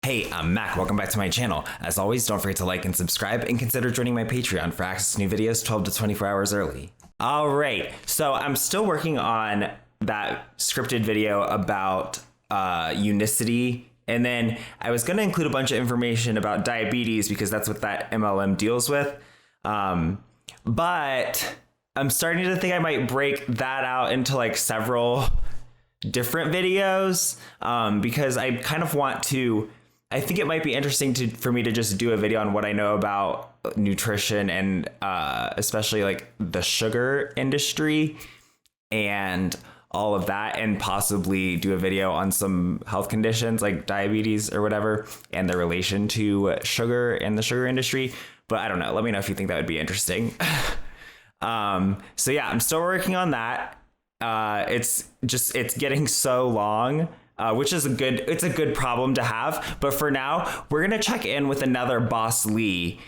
Hey, I'm Mac. Welcome back to my channel. As always, don't forget to like and subscribe and consider joining my Patreon for access to new videos 12 to 24 hours early. All right, so I'm still working on that scripted video about unicity. And then I was going to include a bunch of information about diabetes because that's what that MLM deals with. But I'm starting to think I might break that out into like several different videos because I kind of want to. I think it might be interesting for me to just do a video on what I know about nutrition and especially like the sugar industry and all of that, and possibly do a video on some health conditions like diabetes or whatever and the relation to sugar and the sugar industry. But I don't know. Let me know if you think that would be interesting. So yeah, I'm still working on that. It's getting so long. Which is a good problem to have. But for now, we're going to check in with another Boss Lee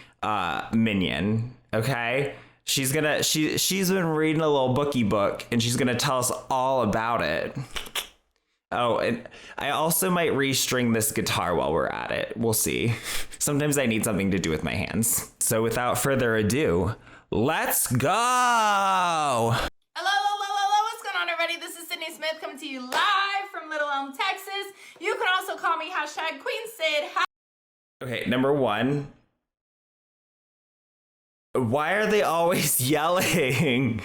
minion. OK, she's been reading a little bookie book and she's going to tell us all about it. Oh, and I also might restring this guitar while we're at it. We'll see. Sometimes I need something to do with my hands. So without further ado, let's go. This is Sydney Smith coming to you live from Little Elm, Texas. You can also call me hashtag Queen Sid. Okay, number one. Why are they always yelling?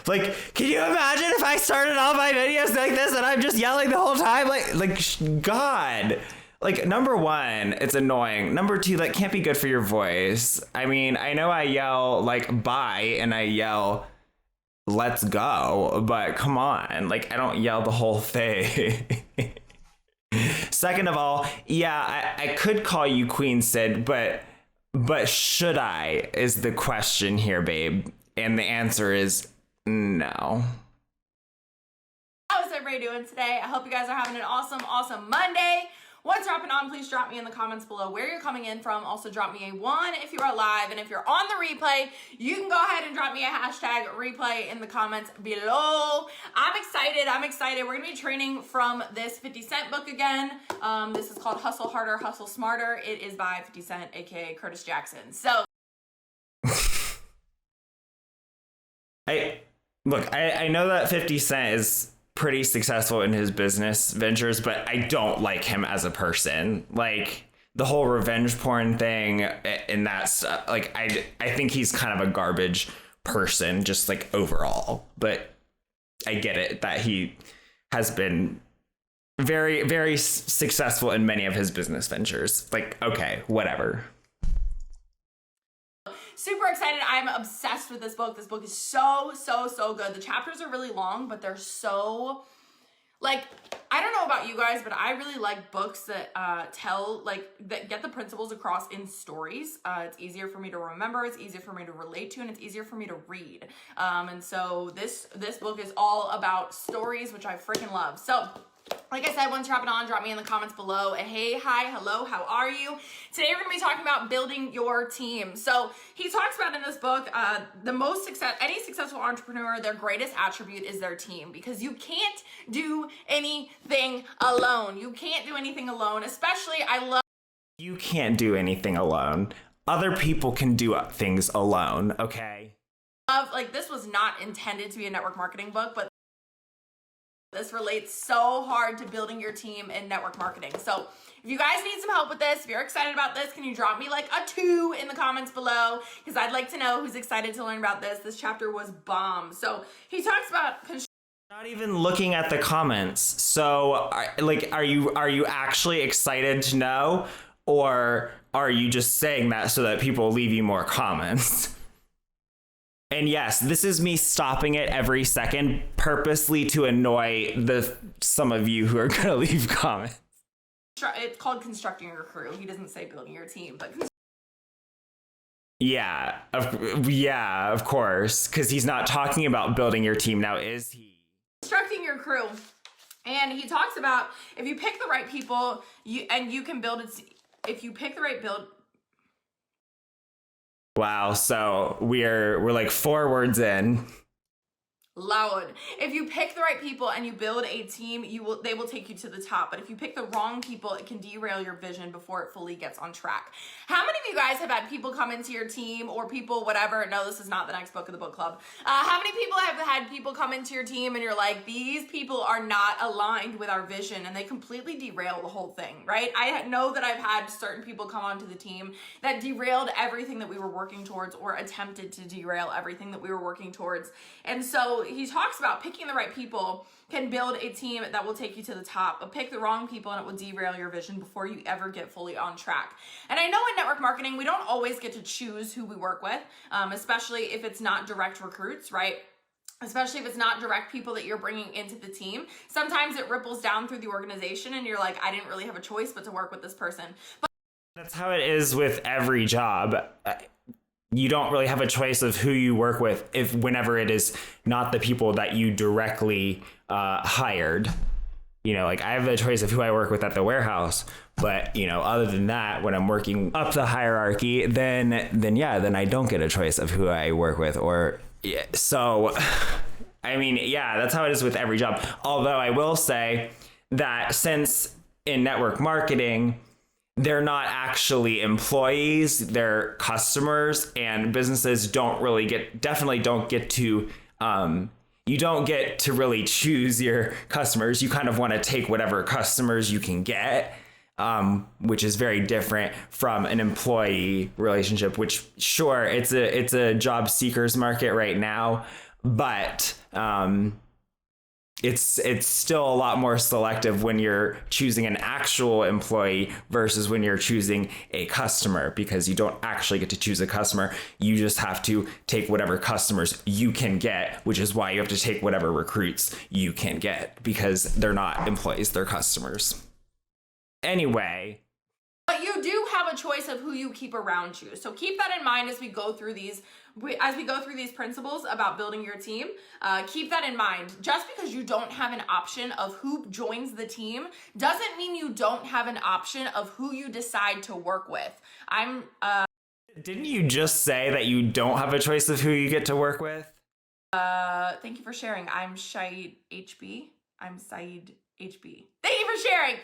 Like, can you imagine if I started all my videos like this and I'm just yelling the whole time? Like, God. Like, number one, it's annoying. Number two, that can't be good for your voice. I mean, I know I yell like bye and I yell let's go, but come on, like I don't yell the whole thing. Second of all, yeah, I could call you Queen Sid, but should I is the question here, babe. And the answer is no. How's everybody doing today? I hope you guys are having an awesome Monday. What's dropping on? Please drop me in the comments below where you're coming in from. Also drop me a 1 if you are live, and if you're on the replay, you can go ahead and drop me a hashtag replay in the comments below. I'm excited. We're gonna be training from this 50 Cent book again. This is called Hustle Harder, Hustle Smarter. It is by 50 Cent, aka Curtis Jackson. So I know that 50 Cent is pretty successful in his business ventures, but I don't like him as a person. Like the whole revenge porn thing and that stuff, like I think he's kind of a garbage person just like overall. But I get it that he has been very, very successful in many of his business ventures. Like, okay, whatever. Super excited. I'm obsessed with this book. This book is so good. The chapters are really long, but they're so, like, I don't know about you guys, but I really like books that that get the principles across in stories. It's easier for me to remember, it's easier for me to relate to, and it's easier for me to read. And so this book is all about stories, which I freaking love. So like I said, once you're up and on, drop me in the comments below. Hey, hi, hello, how are you? Today we're gonna be talking about building your team. So he talks about in this book, any successful entrepreneur, their greatest attribute is their team, because you can't do anything alone. You can't do anything alone, especially You can't do anything alone. Other people can do things alone, okay? Like, this was not intended to be a network marketing book, but this relates so hard to building your team in network marketing. So if you guys need some help with this, if you're excited about this, can you drop me like a 2 in the comments below? Because I'd like to know who's excited to learn about this. This chapter was bomb. So he talks about not even looking at the comments. So are you actually excited to know, or are you just saying that so that people leave you more comments? And yes, this is me stopping it every second purposely to annoy some of you who are going to leave comments. It's called constructing your crew. He doesn't say building your team, but yeah, of course, because he's not talking about building your team now, is he? Constructing your crew. And he talks about if you pick the right people, you can build it. If you pick the right build. Wow, so we're like 4 words in. loud. If you pick the right people and you build a team, they will take you to the top. But if you pick the wrong people, it can derail your vision before it fully gets on track. How many of you guys have had people come into your team, or people, whatever? No, this is not the next book of the book club. How many people have had people come into your team and you're like, these people are not aligned with our vision, and they completely derail the whole thing, right? I know that I've had certain people come onto the team that derailed everything that we were working towards, or attempted to derail everything that we were working towards. And so he talks about picking the right people can build a team that will take you to the top, but pick the wrong people and it will derail your vision before you ever get fully on track. And I know in network marketing, we don't always get to choose who we work with, especially if it's not direct recruits, right? Especially if it's not direct people that you're bringing into the team. Sometimes it ripples down through the organization and you're like, I didn't really have a choice but to work with this person. But that's how it is with every job. You don't really have a choice of who you work with whenever it is not the people that you directly hired. You know, like I have a choice of who I work with at the warehouse, but you know, other than that, when I'm working up the hierarchy, then I don't get a choice of who I work with. Or so, I mean, yeah, that's how it is with every job. Although I will say that since in network marketing, they're not actually employees, they're customers, and businesses definitely don't get to, you don't get to really choose your customers. You kind of want to take whatever customers you can get, which is very different from an employee relationship, which sure, it's a job seekers market right now, but, it's still a lot more selective when you're choosing an actual employee versus when you're choosing a customer, because you don't actually get to choose a customer. You just have to take whatever customers you can get, which is why you have to take whatever recruits you can get, because they're not employees, they're customers. Anyway. But you do have a choice of who you keep around you. So keep that in mind as we go through these principles about building your team. Keep that in mind. Just because you don't have an option of who joins the team doesn't mean you don't have an option of who you decide to work with. Didn't you just say that you don't have a choice of who you get to work with? Thank you for sharing. I'm Shahid HB. I'm Saeed HB. Thank you for sharing.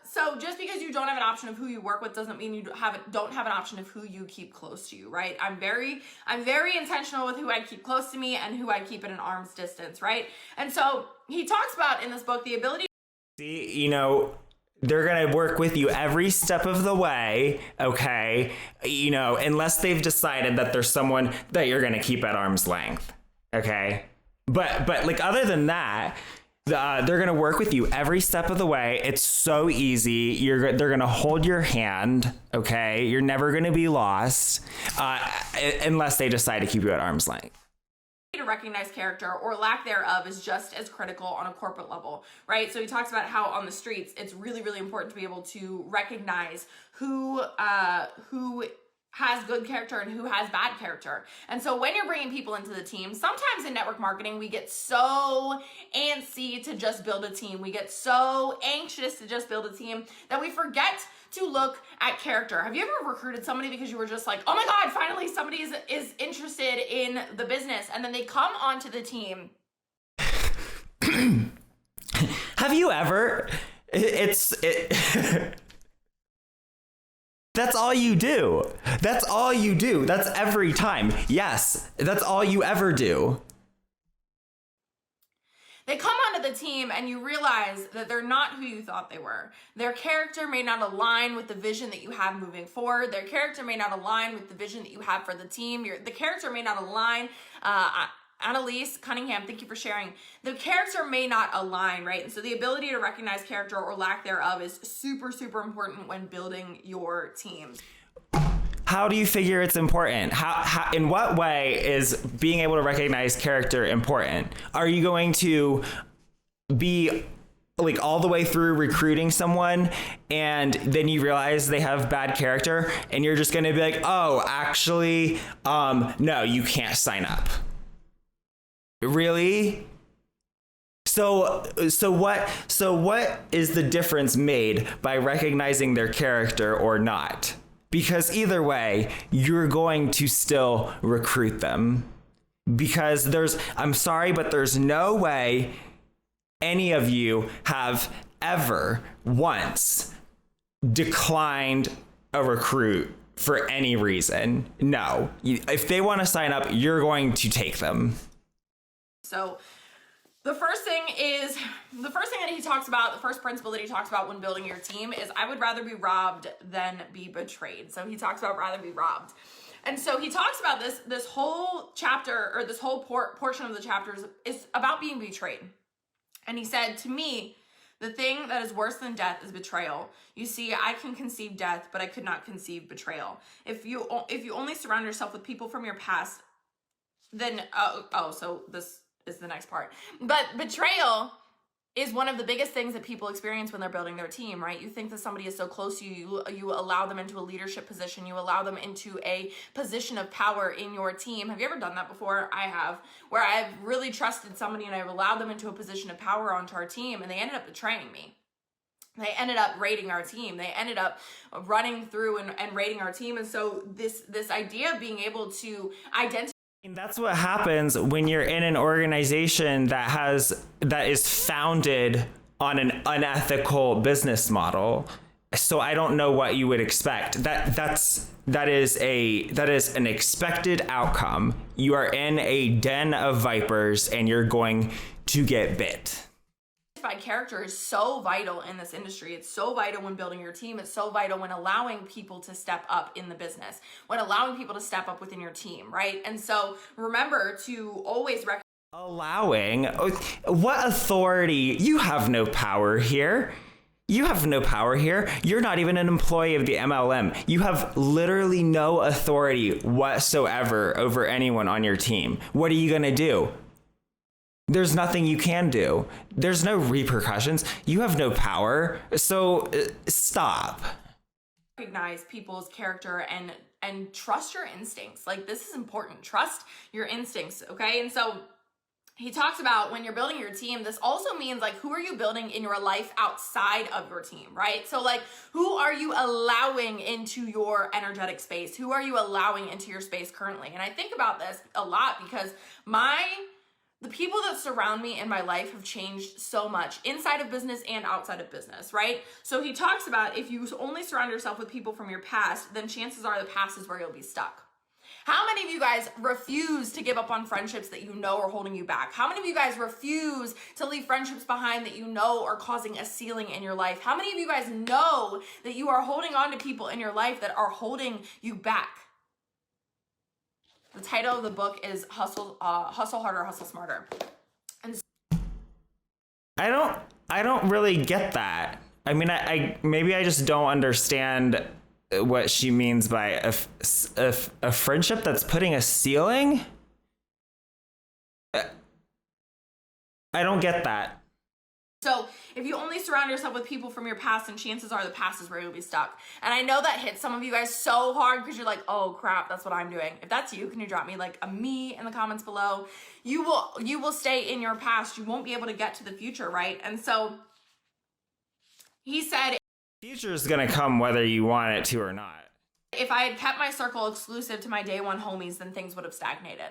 So just because you don't have an option of who you work with doesn't mean you don't have an option of who you keep close to you, right? I'm very intentional with who I keep close to me and who I keep at an arm's distance, right? And so he talks about in this book the ability. See, you know, they're going to work with you every step of the way, okay? You know, unless they've decided that there's someone that you're going to keep at arm's length, okay? But like other than that, they're going to work with you every step of the way. It's so easy. They're going to hold your hand. Okay. You're never going to be lost, unless they decide to keep you at arm's length. To recognize character or lack thereof is just as critical on a corporate level, right? So he talks about how on the streets, it's really, really important to be able to recognize who has good character and who has bad character. And so when you're bringing people into the team, sometimes in network marketing, we get so antsy to just build a team. We get so anxious to just build a team that we forget to look at character. Have you ever recruited somebody because you were just like, oh my God, finally somebody is interested in the business, and then they come onto the team? Have you ever? That's all you do. That's all you do. That's every time. Yes, that's all you ever do. They come onto the team and you realize that they're not who you thought they were. Their character may not align with the vision that you have moving forward. Their character may not align with the vision that you have for the team. The character may not align. Annalise Cunningham, thank you for sharing. The character may not align, right? And so the ability to recognize character or lack thereof is super, super important when building your team. How do you figure it's important? How in what way is being able to recognize character important? Are you going to be like all the way through recruiting someone and then you realize they have bad character and you're just going to be like, oh, actually, no, you can't sign up? Really? So what is the difference made by recognizing their character or not? Because either way, you're going to still recruit them. because I'm sorry, but there's no way any of you have ever once declined a recruit for any reason. No, if they want to sign up, you're going to take them. So the first thing that he talks about, the first principle that he talks about when building your team is, I would rather be robbed than be betrayed. So he talks about rather be robbed. And so he talks about this whole chapter, or this whole portion of the chapters is about being betrayed. And he said, to me, the thing that is worse than death is betrayal. You see, I can conceive death, but I could not conceive betrayal. If you only surround yourself with people from your past, then, so this is the next part. But betrayal is one of the biggest things that people experience when they're building their team, right? You think that somebody is so close to you, you allow them into a leadership position, you allow them into a position of power in your team. Have you ever done that before? I have, where I've really trusted somebody and I've allowed them into a position of power onto our team, and they ended up betraying me. They ended up raiding our team. They ended up running through and raiding our team. And so this idea of being able to identify. That's what happens when you're in an organization that is founded on an unethical business model. So I don't know what you would expect. That is an expected outcome. You are in a den of vipers and you're going to get bit. Character is so vital in this industry. It's so vital when building your team. It's so vital when allowing people to step up in the business, when allowing people to step up within your team, right? And so remember to always allowing. What authority? You have no power here. You have no power here. You're not even an employee of the MLM. You have literally no authority whatsoever over anyone on your team. What are you going to do? There's nothing you can do. There's no repercussions. You have no power. So stop. Recognize people's character and trust your instincts. Like, this is important. Trust your instincts, okay? And so he talks about when you're building your team, this also means, like, who are you building in your life outside of your team, right? So, like, who are you allowing into your energetic space? Who are you allowing into your space currently? And I think about this a lot because the people that surround me in my life have changed so much inside of business and outside of business, right? So he talks about, if you only surround yourself with people from your past, then chances are the past is where you'll be stuck. How many of you guys refuse to give up on friendships that you know are holding you back? How many of you guys refuse to leave friendships behind that you know are causing a ceiling in your life? How many of you guys know that you are holding on to people in your life that are holding you back? The title of the book is Hustle Harder, Hustle Smarter. And I don't really get that. I mean, I maybe I just don't understand what she means by a friendship that's putting a ceiling. I don't get that. So if you only surround yourself with people from your past, then chances are the past is where you'll be stuck. And I know that hits some of you guys so hard because you're like, oh crap, that's what I'm doing. If that's you, can you drop me like a me in the comments below? You will stay in your past. You won't be able to get to the future, right? And so he said, the future is going to come whether you want it to or not. If I had kept my circle exclusive to my day one homies, then things would have stagnated.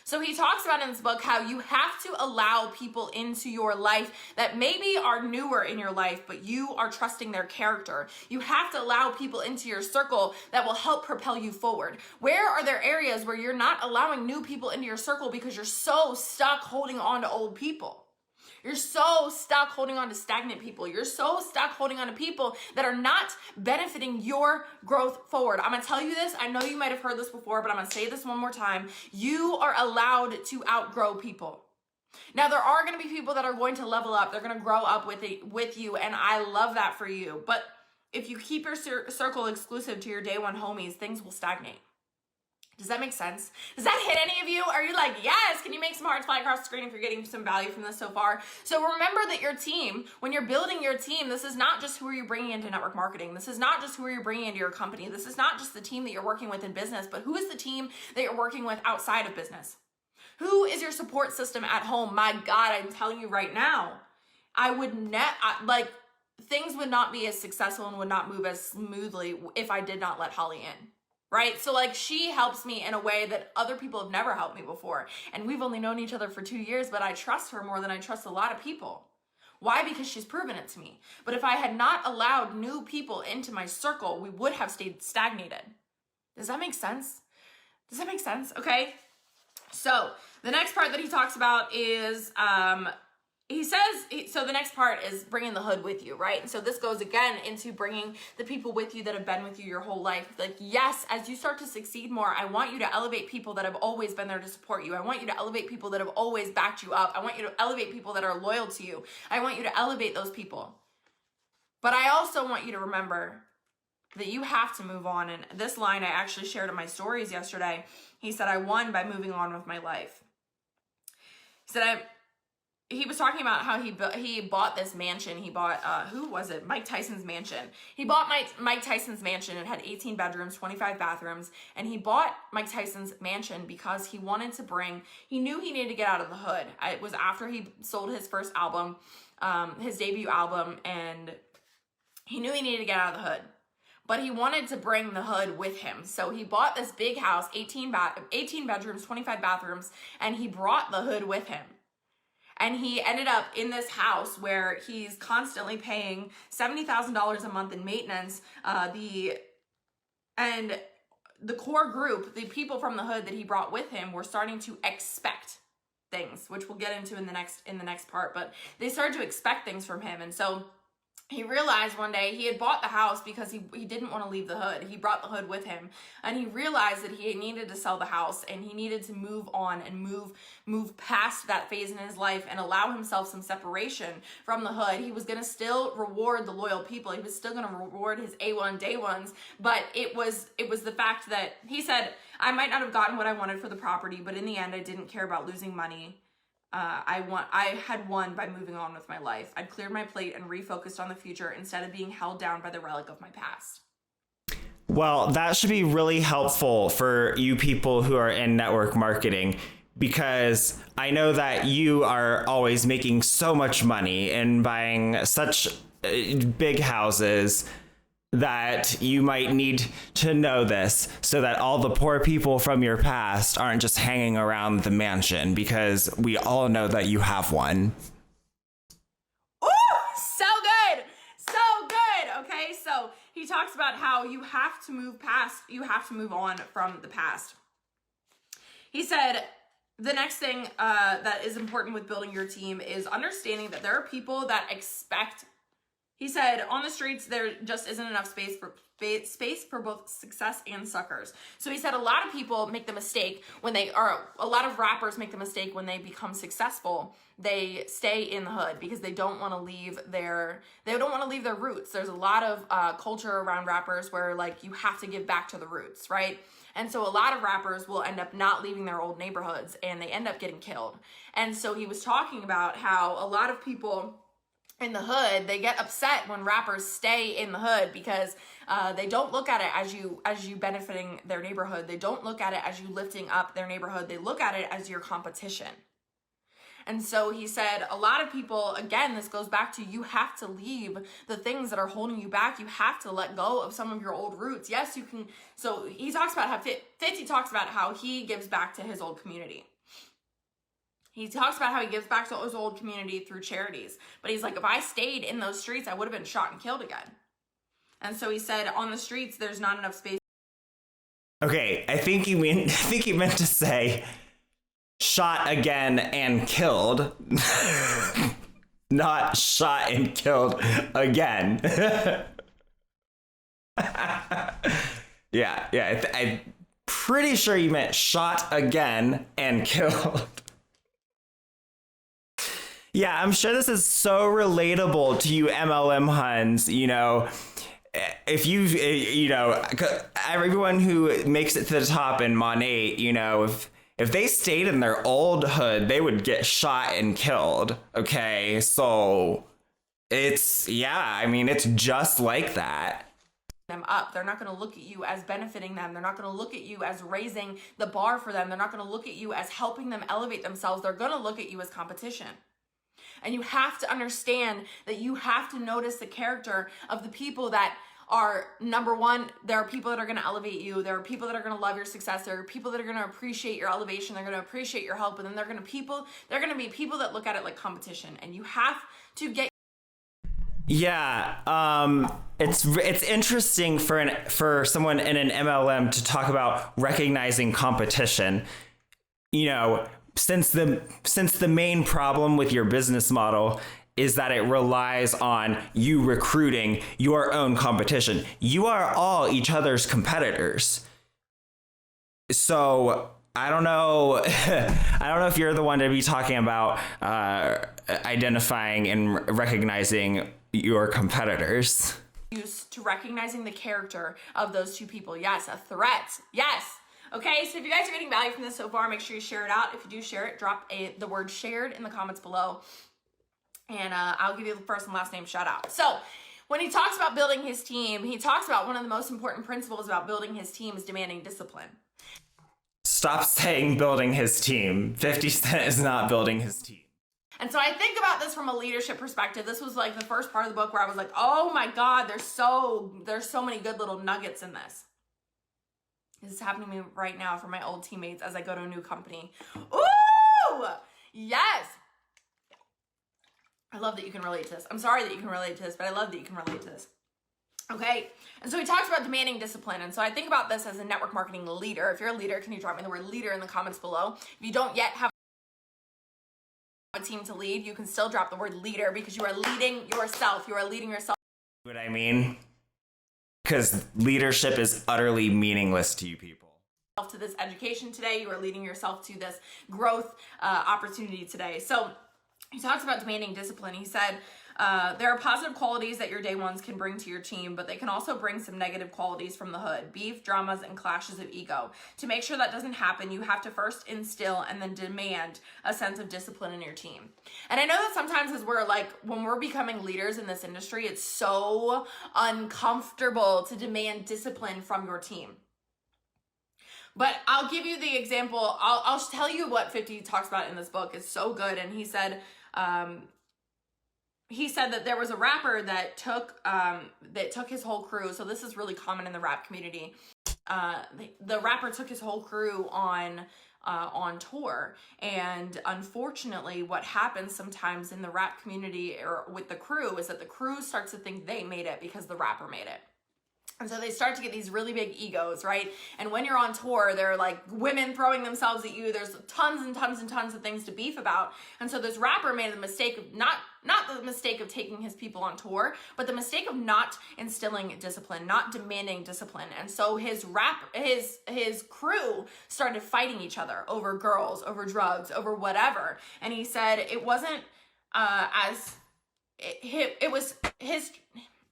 So he talks about in this book how you have to allow people into your life that maybe are newer in your life, but you are trusting their character. You have to allow people into your circle that will help propel you forward. Where are there areas where you're not allowing new people into your circle because you're so stuck holding on to old people? You're so stuck holding on to stagnant people. You're so stuck holding on to people that are not benefiting your growth forward. I'm going to tell you this. I know you might have heard this before, but I'm going to say this one more time. You are allowed to outgrow people. Now, there are going to be people that are going to level up. They're going to grow up with you, and I love that for you. But if you keep your circle exclusive to your day one homies, things will stagnate. Does that make sense? Does that hit any of you? Are you like, yes, can you make some hearts fly across the screen if you're getting some value from this so far? So remember that your team, when you're building your team, this is not just who are you bringing into network marketing. This is not just who are you bringing into your company. This is not just the team that you're working with in business, but who is the team that you're working with outside of business? Who is your support system at home? My God, I'm telling you right now, things would not be as successful and would not move as smoothly if I did not let Holly in. right? So like she helps me in a way that other people have never helped me before. And we've only known each other for 2 years, but I trust her more than I trust a lot of people. Why? Because she's proven it to me. But if I had not allowed new people into my circle, we would have stayed stagnated. Does that make sense? Does that make sense? Okay. So the next part that he talks about is, so the next part is bringing the hood with you, right? And so this goes again into bringing the people with you that have been with you your whole life. Like, yes, as you start to succeed more, I want you to elevate people that have always been there to support you. I want you to elevate people that have always backed you up. I want you to elevate people that are loyal to you. I want you to elevate those people. But I also want you to remember that you have to move on. And this line I actually shared in my stories yesterday. He said, I won by moving on with my life. He said, he was talking about how he bought this mansion. He bought, who was it? Mike Tyson's mansion. He bought Mike Tyson's mansion. It had 18 bedrooms, 25 bathrooms. And he bought Mike Tyson's mansion because he wanted to he knew he needed to get out of the hood. It was after he sold his first album, his debut album, and he knew he needed to get out of the hood. But he wanted to bring the hood with him. So he bought this big house, 18 bedrooms, 25 bathrooms, and he brought the hood with him. And he ended up in this house where he's constantly paying $70,000 a month in maintenance. And the core group, the people from the hood that he brought with him, were starting to expect things, which we'll get into in the next part. But they started to expect things from him, and so he realized one day he had bought the house because he didn't want to leave the hood. He brought the hood with him, and he realized that he needed to sell the house, and he needed to move on and move past that phase in his life and allow himself some separation from the hood. He was going to still reward the loyal people. He was still going to reward his A1 day ones, but it was the fact that he said, I might not have gotten what I wanted for the property, but in the end, I didn't care about losing money. I had won by moving on with my life. I'd cleared my plate and refocused on the future instead of being held down by the relic of my past. Well, that should be really helpful for you people who are in network marketing, because I know that you are always making so much money and buying such big houses that you might need to know this so that all the poor people from your past aren't just hanging around the mansion, because we all know that you have one. Ooh, so good. So good. Okay, so he talks about how you have to move on from the past. He said, the next thing that is important with building your team is understanding that there are people that expect. He said, on the streets, there just isn't enough space for both success and suckers. So he said a lot of people make the mistake a lot of rappers make the mistake when they become successful. They stay in the hood because they don't want to leave their roots. There's a lot of culture around rappers where like you have to give back to the roots, right? And so a lot of rappers will end up not leaving their old neighborhoods and they end up getting killed. And so he was talking about how a lot of people in the hood, they get upset when rappers stay in the hood because they don't look at it as you benefiting their neighborhood. They don't look at it as you lifting up their neighborhood. They look at it as your competition. And so he said, a lot of people, again, this goes back to you have to leave the things that are holding you back. You have to let go of some of your old roots. Yes, you can. So he talks about how 50 talks about how he gives back to his old community. He talks about how he gives back to his old community through charities. But he's like, if I stayed in those streets, I would have been shot and killed again. And so he said, on the streets, there's not enough space. Okay, I think he meant to say shot again and killed. Not shot and killed again. Yeah, I'm pretty sure you meant shot again and killed. Yeah, I'm sure this is so relatable to you MLM Huns, you know. If everyone who makes it to the top in Monet, you know, if they stayed in their old hood, they would get shot and killed. Okay, so it's just like that. Them up. They're not going to look at you as benefiting them. They're not going to look at you as raising the bar for them. They're not going to look at you as helping them elevate themselves. They're going to look at you as competition. And you have to understand that you have to notice the character of the people that are, number one, there are people that are going to elevate you. There are people that are going to love your success. There are people that are going to appreciate your elevation. They're going to appreciate your help. And then they're going to be people that look at it like competition. And you have to get. Yeah, it's interesting for someone in an MLM to talk about recognizing competition. You know, since the main problem with your business model is that it relies on you recruiting your own competition. You are all each other's competitors. So I don't know. I don't know if you're the one to be talking about identifying and recognizing your competitors. Used to recognizing the character of those two people. Yes, a threat. Yes. Okay, so if you guys are getting value from this so far, make sure you share it out. If you do share it, drop the word shared in the comments below. And I'll give you the first and last name shout out. So when he talks about building his team, he talks about one of the most important principles about building his team is demanding discipline. Stop saying building his team. 50 Cent is not building his team. And so I think about this from a leadership perspective. This was like the first part of the book where I was like, oh my God, there's so many good little nuggets in this. This is happening to me right now for my old teammates as I go to a new company. Ooh, yes. I love that you can relate to this. I'm sorry that you can relate to this, but I love that you can relate to this. Okay, and so he talks about demanding discipline. And so I think about this as a network marketing leader. If you're a leader, can you drop me the word leader in the comments below? If you don't yet have a team to lead, you can still drop the word leader because you are leading yourself. You are leading yourself. What I mean? Because leadership is utterly meaningless to you people. To this education today, you are leading yourself to this growth opportunity today. So he talks about demanding discipline. He said, there are positive qualities that your day ones can bring to your team, but they can also bring some negative qualities from the hood, beef, dramas, and clashes of ego. To make sure that doesn't happen, you have to first instill and then demand a sense of discipline in your team. And I know that sometimes as when we're becoming leaders in this industry, it's so uncomfortable to demand discipline from your team. But I'll give you the example. I'll tell you what 50 talks about in this book. It's so good. And he said that there was a rapper that took his whole crew. So this is really common in the rap community. The rapper took his whole crew on tour, and unfortunately what happens sometimes in the rap community or with the crew is that the crew starts to think they made it because the rapper made it. And so they start to get these really big egos, right? And when you're on tour, there are like women throwing themselves at you. There's tons and tons and tons of things to beef about. And so this rapper made the mistake of not the mistake of taking his people on tour, but the mistake of not instilling discipline, not demanding discipline. And so his crew started fighting each other over girls, over drugs, over whatever. And he said it wasn't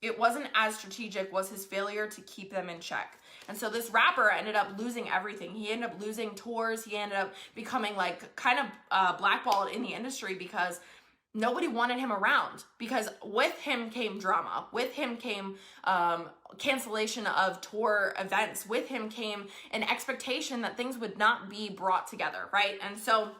it wasn't as strategic was his failure to keep them in check. And so this rapper ended up losing everything. He ended up losing tours. He ended up becoming like kind of blackballed in the industry because nobody wanted him around, because with him came drama. With him came cancellation of tour events. With him came an expectation that things would not be brought together, right? And so,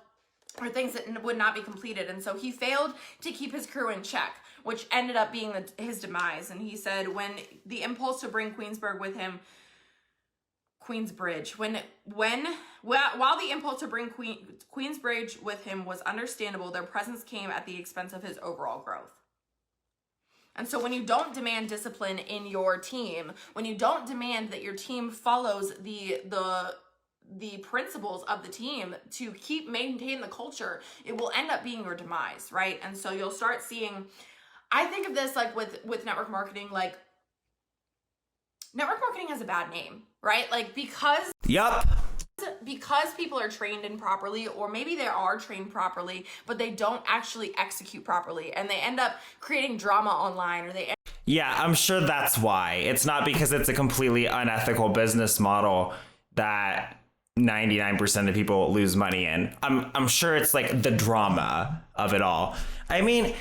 or things that would not be completed. And so he failed to keep his crew in check, which ended up being his demise. And he said when the impulse to bring Queensbridge with him, while the impulse to bring Queensbridge with him was understandable, their presence came at the expense of his overall growth. And so when you don't demand discipline in your team, when you don't demand that your team follows the principles of the team to maintain the culture, it will end up being your demise, right? And so you'll start seeing, I think of this like with network marketing, like network marketing has a bad name, right? Like because people are trained improperly, or maybe they are trained properly, but they don't actually execute properly, and they end up creating drama online, or yeah, I'm sure that's why. It's not because it's a completely unethical business model that 99% of people lose money in. I'm sure it's like the drama of it all. I mean,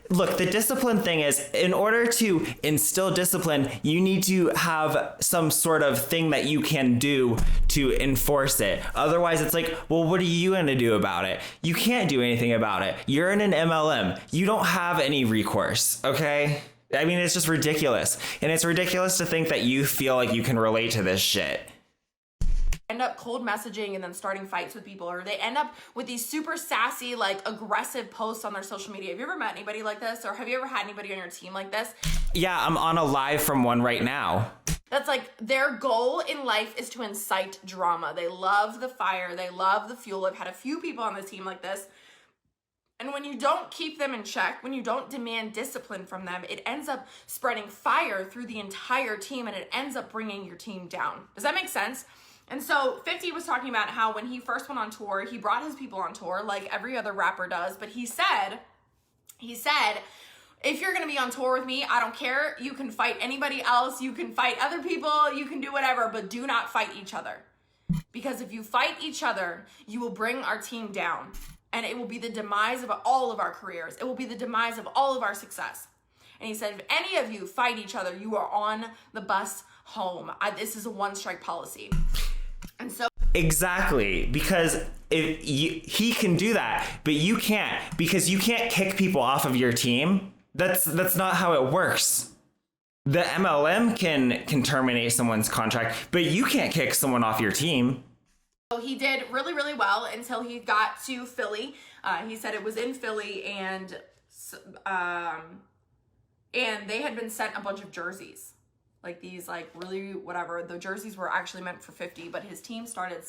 look, the discipline thing is, in order to instill discipline, you need to have some sort of thing that you can do to enforce it. Otherwise, it's like, well, what are you going to do about it? You can't do anything about it. You're in an MLM. You don't have any recourse, okay? I mean, it's just ridiculous. And it's ridiculous to think that you feel like you can relate to this shit. End up cold messaging and then starting fights with people, or they end up with these super sassy, like aggressive posts on their social media. Have you ever met anybody like this, or have you ever had anybody on your team like this? Yeah, I'm on a live from one right now. That's like their goal in life is to incite drama. They love the fire, they love the fuel. I've had a few people on the team like this. And when you don't keep them in check, when you don't demand discipline from them, it ends up spreading fire through the entire team, and it ends up bringing your team down. Does that make sense? And so 50 was talking about how when he first went on tour, he brought his people on tour like every other rapper does. But he said, if you're going to be on tour with me, I don't care. You can fight anybody else. You can fight other people. You can do whatever, but do not fight each other. Because if you fight each other, you will bring our team down. And it will be the demise of all of our careers. It will be the demise of all of our success. And he said, if any of you fight each other, you are on the bus home. This is a one-strike policy. And so exactly, because he can do that, but you can't, because you can't kick people off of your team. That's not how it works. The MLM can terminate someone's contract, but you can't kick someone off your team. He did really, really well until he got to Philly. He said it was in Philly, and they had been sent a bunch of jerseys. Like these, like really whatever. The jerseys were actually meant for 50, but his team started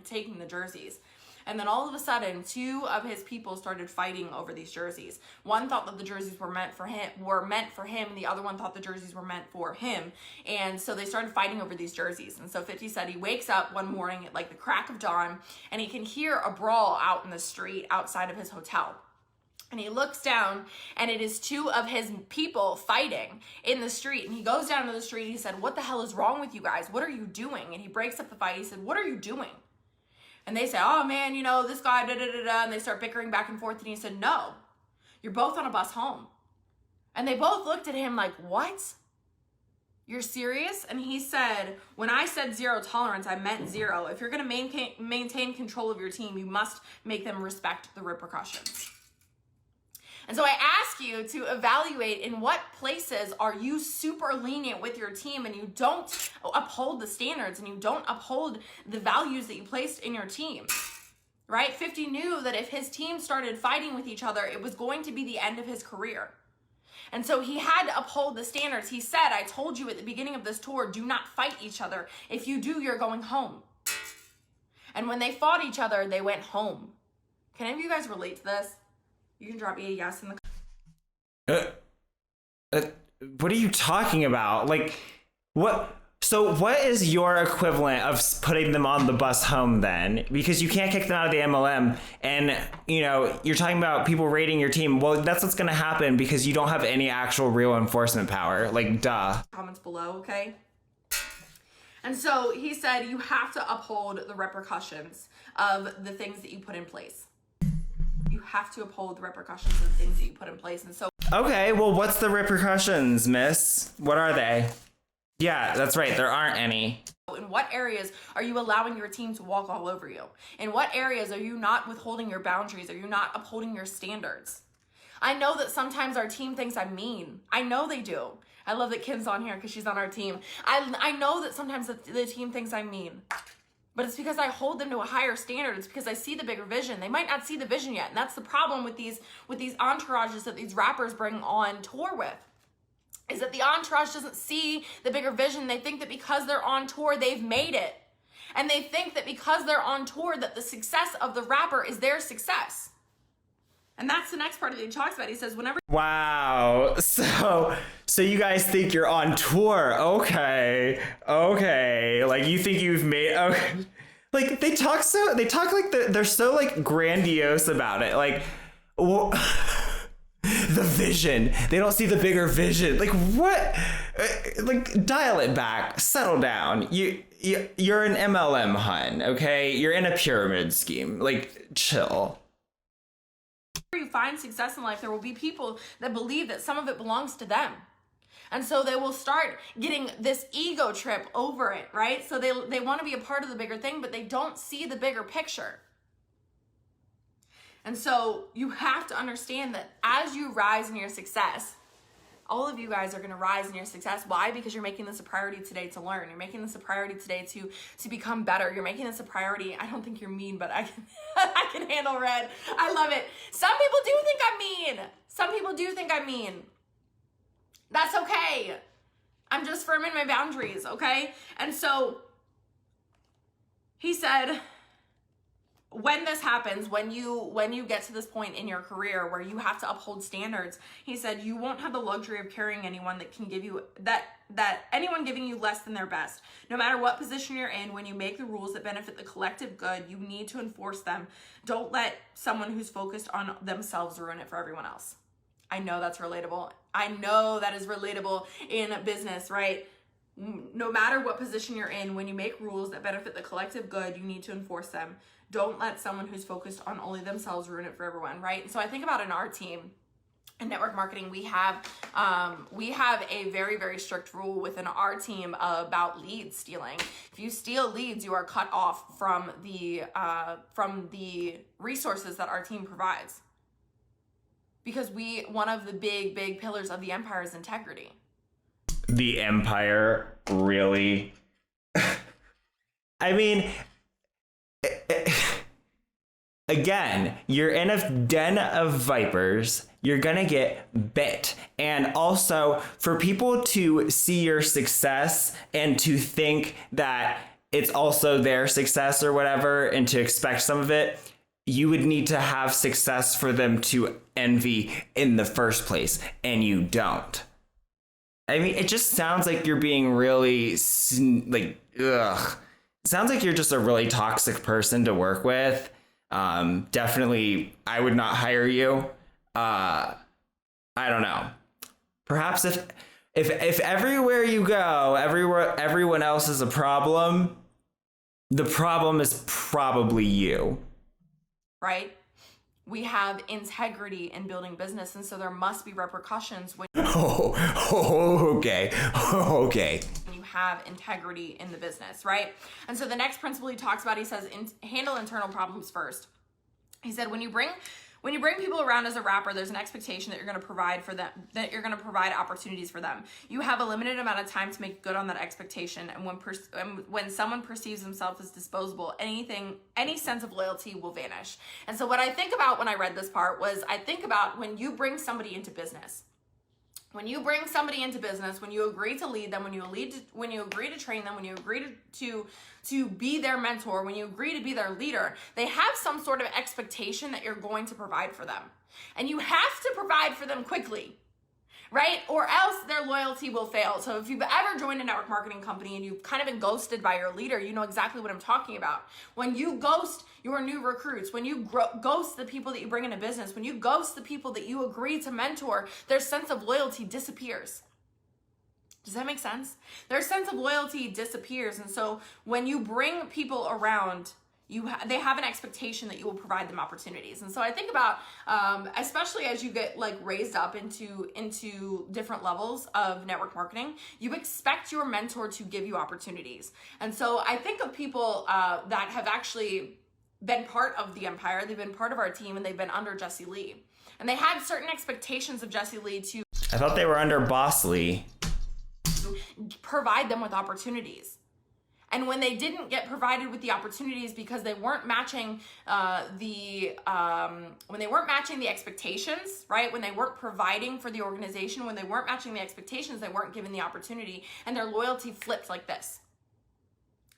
taking the jerseys. And then all of a sudden, two of his people started fighting over these jerseys. One thought that the jerseys were meant for him, and the other one thought the jerseys were meant for him. And so they started fighting over these jerseys. And so 50 said he wakes up one morning at like the crack of dawn, and he can hear a brawl out in the street outside of his hotel. And he looks down, and it is two of his people fighting in the street. And he goes down to the street, and he said, "What the hell is wrong with you guys? What are you doing?" And he breaks up the fight. He said, "What are you doing?" And they say, "Oh man, you know, this guy, da da da da." And they start bickering back and forth. And he said, "No, you're both on a bus home." And they both looked at him like, "What? You're serious?" And he said, "When I said zero tolerance, I meant zero. If you're going to maintain control of your team, you must make them respect the repercussions." And so I ask you to evaluate in what places are you super lenient with your team and you don't uphold the standards and you don't uphold the values that you placed in your team, right? 50 knew that if his team started fighting with each other, it was going to be the end of his career. And so he had to uphold the standards. He said, "I told you at the beginning of this tour, do not fight each other. If you do, you're going home." And when they fought each other, they went home. Can any of you guys relate to this? You can drop me a yes in the... What are you talking about? Like, what? So what is your equivalent of putting them on the bus home then? Because you can't kick them out of the MLM, and, you know, you're talking about people raiding your team. Well, that's what's going to happen because you don't have any actual real enforcement power. Like, duh. Comments below, okay? And so he said you have to uphold the repercussions of the things that you put in place. You have to uphold the repercussions of the things that you put in place. And so... Okay, well, what's the repercussions, miss? What are they? Yeah, that's right. There aren't any. In what areas are you allowing your team to walk all over you? In what areas are you not withholding your boundaries? Are you not upholding your standards? I know that sometimes our team thinks I'm mean. I know they do. I love that Kim's on here because she's on our team. I know that sometimes the team thinks I'm mean. But it's because I hold them to a higher standard. It's because I see the bigger vision. They might not see the vision yet. And that's the problem with these entourages that these rappers bring on tour with. Is that the entourage doesn't see the bigger vision. They think that because they're on tour, they've made it. And they think that because they're on tour, that the success of the rapper is their success. And that's the next part that he talks about. He says, whenever... Wow. So you guys think you're on tour. Okay. Like, you think you've made... Okay. Like, they talk like they're so, like, grandiose about it. Like, well, the vision. They don't see the bigger vision. Like, what? Like, dial it back. Settle down. You're an MLM, hun, okay? You're in a pyramid scheme. Like, chill. You find success in life, there will be people that believe that some of it belongs to them. And so they will start getting this ego trip over it, right? So they want to be a part of the bigger thing, but they don't see the bigger picture. And so you have to understand that as you rise in your success, All of you guys are going to rise in your success. Why? Because you're making this a priority today to learn. You're making this a priority today to become better. You're making this a priority. I don't think you're mean, but I can I can handle red. I love it. Some people do think I'm mean. Some people do think I'm mean. That's okay. I'm just firm in my boundaries, okay? And so he said, when this happens, when you get to this point in your career where you have to uphold standards, he said, you won't have the luxury of carrying anyone that can give you that anyone giving you less than their best. No matter what position you're in, when you make the rules that benefit the collective good, you need to enforce them. Don't let someone who's focused on themselves ruin it for everyone else. I know that's relatable. I know that is relatable in business, right? No matter what position you're in, when you make rules that benefit the collective good, you need to enforce them. Don't let someone who's focused on only themselves ruin it for everyone, right? So I think about in our team, in network marketing, we have a very, very strict rule within our team about lead stealing. If you steal leads, you are cut off from the resources that our team provides. Because one of the big pillars of the empire is integrity. The empire, really? I mean, again, you're in a den of vipers. You're gonna get bit. And also, for people to see your success and to think that it's also their success or whatever, and to expect some of it, you would need to have success for them to envy in the first place, and you don't. I mean, it just sounds like you're being really, like, ugh. It sounds like you're just a really toxic person to work with. Definitely, I would not hire you. I don't know. Perhaps if everywhere you go, everyone else is a problem, the problem is probably you. Right? We have integrity in building business, and so there must be repercussions when okay. you have integrity in the business, right? And so the next principle he talks about, he says, handle internal problems first. He said, when you bring people around as a rapper, there's an expectation that you're going to provide for them, that you're going to provide opportunities for them. You have a limited amount of time to make good on that expectation. And when someone perceives themselves as disposable, any sense of loyalty will vanish. And so what I think about when I read this part was, I think about when you bring somebody into business. When you bring somebody into business, when you agree to lead them, when you agree to train them, when you agree to be their mentor, when you agree to be their leader, they have some sort of expectation that you're going to provide for them. And you have to provide for them quickly, right? Or else their loyalty will fail. So if you've ever joined a network marketing company and you've kind of been ghosted by your leader, you know exactly what I'm talking about. When you ghost your new recruits, when you ghost the people that you bring into business, when you ghost the people that you agree to mentor, their sense of loyalty disappears. Does that make sense? Their sense of loyalty disappears. And so when you bring people around, they have an expectation that you will provide them opportunities. And so I think about, especially as you get like raised up into different levels of network marketing, you expect your mentor to give you opportunities. And so I think of people that have actually been part of the empire. They've been part of our team, and they've been under Jesse Lee. And they had certain expectations of Jesse Lee to I thought they were under Boss Lee. Provide them with opportunities. And when they didn't get provided with the opportunities because they weren't matching the expectations, right? When they weren't providing for the organization, when they weren't matching the expectations, they weren't given the opportunity, and their loyalty flipped like this.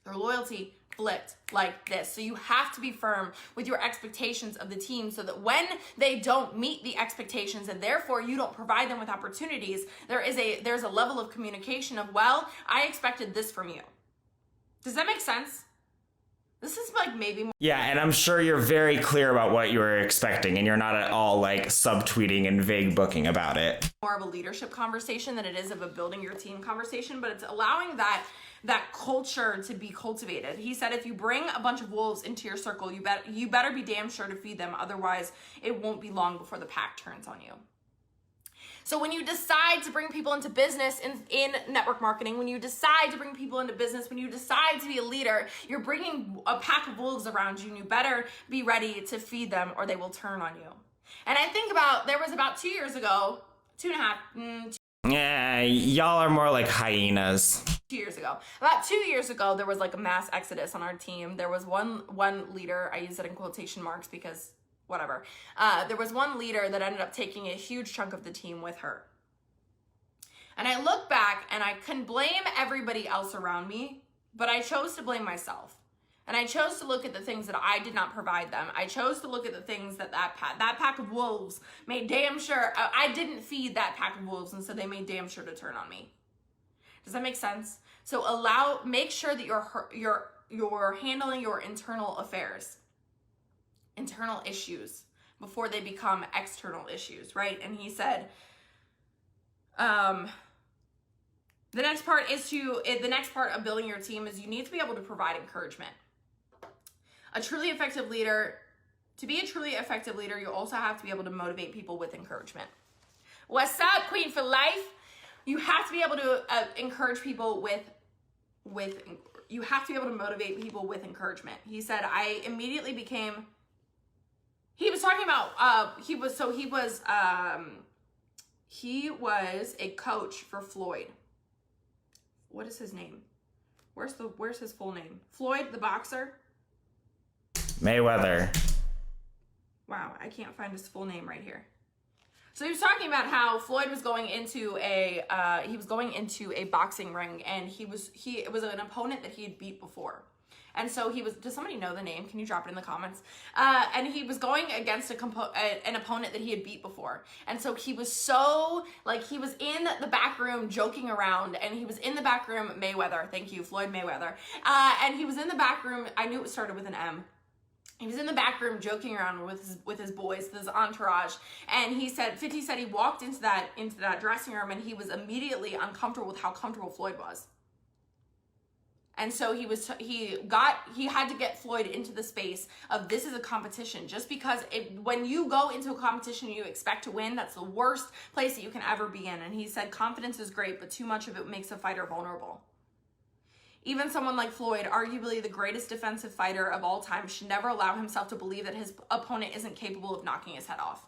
Their loyalty flipped like this. So you have to be firm with your expectations of the team so that when they don't meet the expectations and therefore you don't provide them with opportunities, there's a level of communication of, well, I expected this from you. Does that make sense? This is like maybe more. Yeah, and I'm sure you're very clear about what you were expecting, and you're not at all like subtweeting and vague booking about it. More of a leadership conversation than it is of a building your team conversation, but it's allowing that culture to be cultivated. He said, if you bring a bunch of wolves into your circle, you better be damn sure to feed them. Otherwise, it won't be long before the pack turns on you. So when you decide to bring people into business in network marketing, when you decide to bring people into business, when you decide to be a leader, you're bringing a pack of wolves around you, and you better be ready to feed them or they will turn on you. And I think about, there was about 2 years ago, 2.5, Yeah, y'all are more like hyenas. 2 years ago. About 2 years ago, there was like a mass exodus on our team. There was one leader, I use it in quotation marks because whatever. There was one leader that ended up taking a huge chunk of the team with her. And I look back and I can blame everybody else around me, but I chose to blame myself. And I chose to look at the things that I did not provide them. I chose to look at the things that pack of wolves made damn sure, I didn't feed that pack of wolves, and so they made damn sure to turn on me. Does that make sense? So make sure that you're handling your internal affairs, internal issues, before they become external issues, right? And he said, the next part of building your team is you need to be able to provide encouragement. To be a truly effective leader, you also have to be able to motivate people with encouragement. What's up, Queen for Life? You have to be able to encourage people you have to be able to motivate people with encouragement. He said, he was talking about, he was a coach for Floyd. What is his name? Where's his full name? Floyd, the boxer? Mayweather. Wow, I can't find his full name right here. So he was talking about how Floyd was going into a boxing ring, and it was an opponent that he had beat before. And so does somebody know the name? Can you drop it in the comments? And he was going against an opponent that he had beat before. And so he was he was in the back room joking around, and he was in the back room, Mayweather, thank you, Floyd Mayweather. And he was in the back room, I knew it started with an M. He was in the back room joking around with his boys, his entourage, and 50 said he walked into that dressing room and he was immediately uncomfortable with how comfortable Floyd was. And so he had to get Floyd into the space of, this is a competition. Just because when you go into a competition and you expect to win, that's the worst place that you can ever be in. And he said confidence is great, but too much of it makes a fighter vulnerable. Even someone like Floyd, arguably the greatest defensive fighter of all time, should never allow himself to believe that his opponent isn't capable of knocking his head off.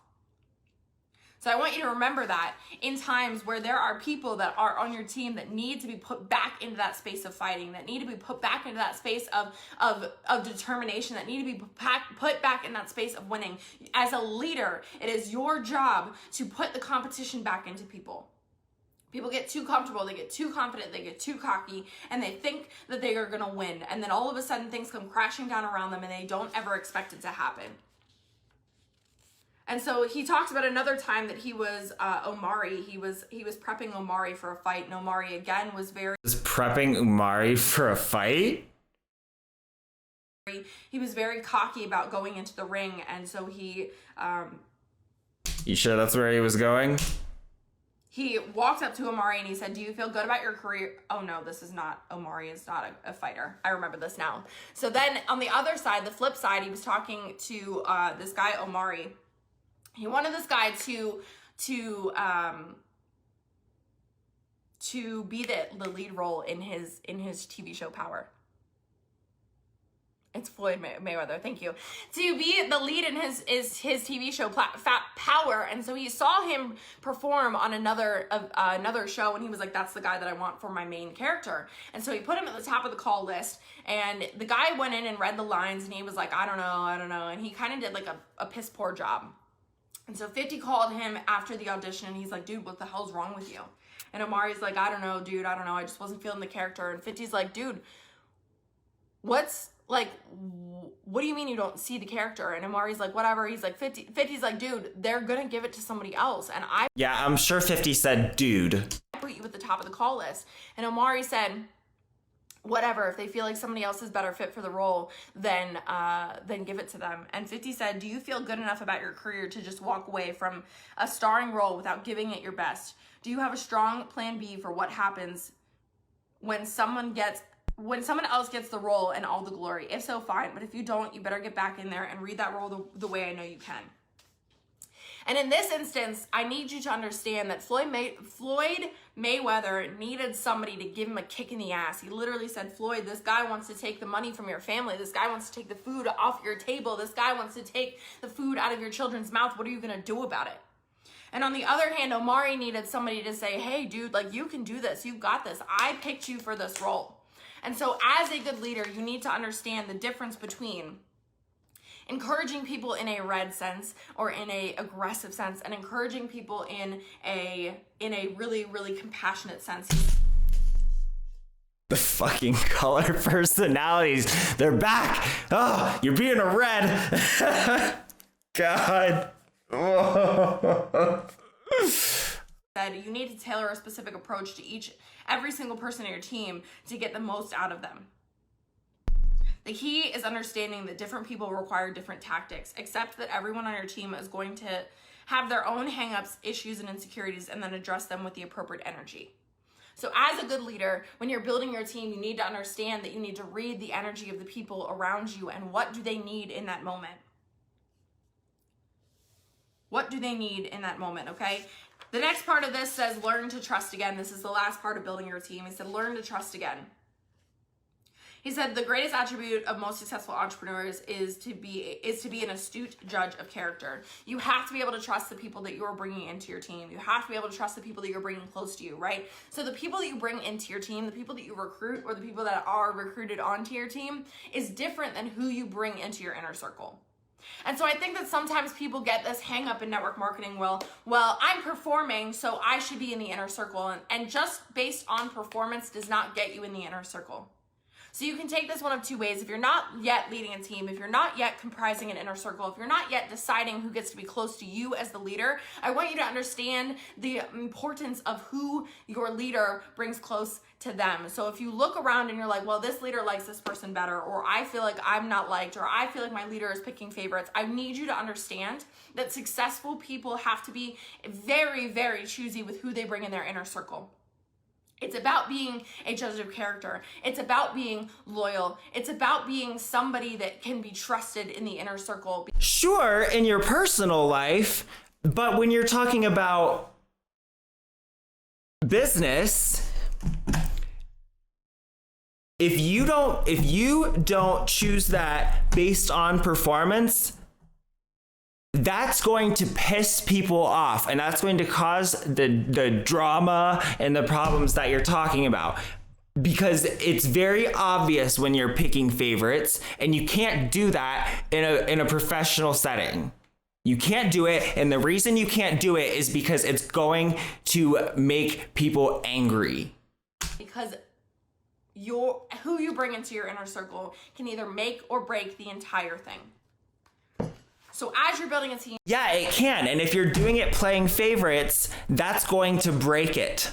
So I want you to remember that in times where there are people that are on your team that need to be put back into that space of fighting, that need to be put back into that space of determination, that need to be put back in that space of winning. As a leader, it is your job to put the competition back into people. People get too comfortable, they get too confident, they get too cocky, and they think that they are gonna win. And then all of a sudden things come crashing down around them and they don't ever expect it to happen. And so he talks about another time that he was Omari. He was prepping Omari for a fight, and Omari again was prepping Omari for a fight? He was very cocky about going into the ring, and so he You sure that's where he was going? He walked up to Omari and he said, do you feel good about your career? Oh no, this is not, Omari is not a fighter. I remember this now. So then on the other side, the flip side, he was talking to this guy, Omari. He wanted this guy to be the lead role in his TV show Power. It's Floyd Mayweather, thank you. To be the lead in his TV show Power, and so he saw him perform on another show, and he was like, that's the guy that I want for my main character. And so he put him at the top of the call list, and the guy went in and read the lines, and he was like, I don't know, and he kind of did like a piss poor job. And so 50 called him after the audition, and he's like, dude, what the hell's wrong with you? And Omari's like, I don't know, dude, I don't know, I just wasn't feeling the character. And 50's like, dude, what do you mean you don't see the character? And Omari's like, whatever. He's like, 50's like, dude, they're gonna give it to somebody else. And yeah, I'm sure 50 said, dude, I put you at the top of the call list. And Omari said, whatever, if they feel like somebody else is better fit for the role, then give it to them. And 50 said, do you feel good enough about your career to just walk away from a starring role without giving it your best? Do you have a strong plan B for what happens when someone else gets the role and all the glory? If so, fine. But if you don't, you better get back in there and read that role the way I know you can. And in this instance, I need you to understand that Floyd Mayweather needed somebody to give him a kick in the ass. He literally said, Floyd, this guy wants to take the money from your family. This guy wants to take the food off your table. This guy wants to take the food out of your children's mouth. What are you going to do about it? And on the other hand, Omari needed somebody to say, hey, dude, like, you can do this. You've got this. I picked you for this role. And so as a good leader, you need to understand the difference between encouraging people in a red sense or in a aggressive sense, and encouraging people in a really, really compassionate sense. The fucking color personalities, they're back. Oh, you're being a red. God. Said you need to tailor a specific approach to every single person in your team to get the most out of them. The key is understanding that different people require different tactics. Accept that everyone on your team is going to have their own hangups, issues, and insecurities, and then address them with the appropriate energy. So as a good leader, when you're building your team, you need to understand that you need to read the energy of the people around you and what do they need in that moment. What do they need in that moment, okay? The next part of this says learn to trust again. This is the last part of building your team. He said learn to trust again. He said the greatest attribute of most successful entrepreneurs is to be an astute judge of character. You have to be able to trust the people that you're bringing into your team. You have to be able to trust the people that you're bringing close to you, right? So the people that you bring into your team, the people that you recruit, or the people that are recruited onto your team is different than who you bring into your inner circle. And so I think that sometimes people get this hang up in network marketing. Well, I'm performing, so I should be in the inner circle. And just based on performance does not get you in the inner circle. So you can take this one of two ways. If you're not yet leading a team, if you're not yet comprising an inner circle, if you're not yet deciding who gets to be close to you as the leader, I want you to understand the importance of who your leader brings close to them. So if you look around and you're like, well, this leader likes this person better, or I feel like I'm not liked, or I feel like my leader is picking favorites, I need you to understand that successful people have to be very, very choosy with who they bring in their inner circle. It's about being a judge of character. It's about being loyal. It's about being somebody that can be trusted in the inner circle. Sure, in your personal life, but when you're talking about business, if you don't choose that based on performance, that's going to piss people off, and that's going to cause the drama and the problems that you're talking about, because it's very obvious when you're picking favorites, and you can't do that in a professional setting. You can't do it, and the reason you can't do it is because it's going to make people angry. Because who you bring into your inner circle can either make or break the entire thing. So as you're building a team... Yeah, it can. And if you're doing it playing favorites, that's going to break it.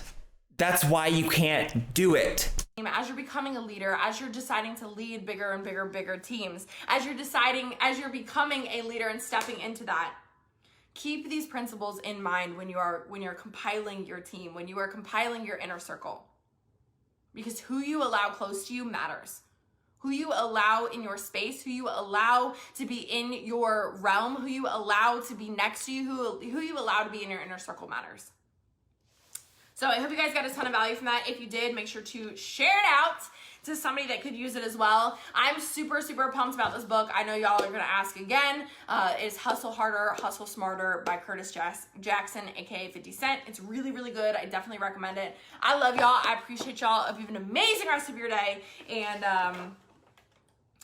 That's why you can't do it. As you're becoming a leader, as you're deciding to lead bigger and bigger teams, as you're becoming a leader and stepping into that, keep these principles in mind when you're compiling your team, when you are compiling your inner circle. Because who you allow close to you matters. Who you allow in your space, who you allow to be in your realm, who you allow to be next to you, who you allow to be in your inner circle matters. So I hope you guys got a ton of value from that. If you did, make sure to share it out to somebody that could use it as well. I'm super, super pumped about this book. I know y'all are gonna ask again. It's Hustle Harder, Hustle Smarter by Curtis Jackson, aka 50 Cent. It's really, really good. I definitely recommend it. I love y'all. I appreciate y'all. I hope you have an amazing rest of your day. And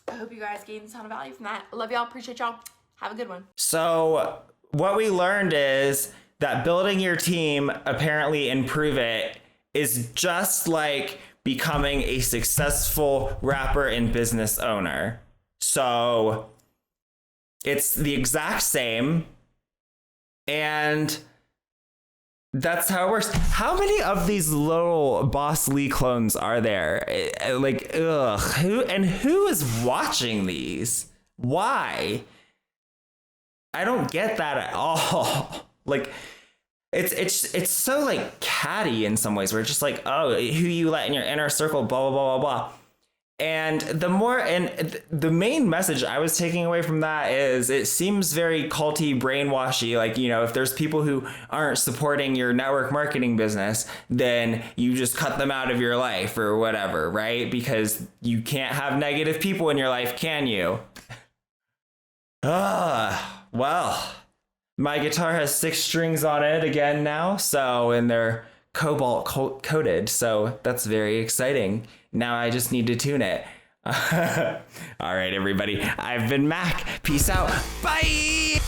I hope you guys gained a ton of value from that. I love y'all. Appreciate y'all. Have a good one. So what we learned is that building your team, apparently improve it, is just like becoming a successful rapper and business owner. So it's the exact same, and that's how it works. How many of these little Boss Lee clones are there? Like, ugh, who is watching these? Why? I don't get that at all. Like, it's so like catty in some ways, where it's just like, oh, who you let in your inner circle, blah, blah, blah, blah, blah. And the main message I was taking away from that is it seems very culty, brainwashy. Like, you know, if there's people who aren't supporting your network marketing business, then you just cut them out of your life or whatever, right? Because you can't have negative people in your life, can you? Well, My guitar has 6 strings on it again now, and they're cobalt coated, so that's very exciting. Now I just need to tune it. All right, everybody. I've been Mac. Peace out. Bye.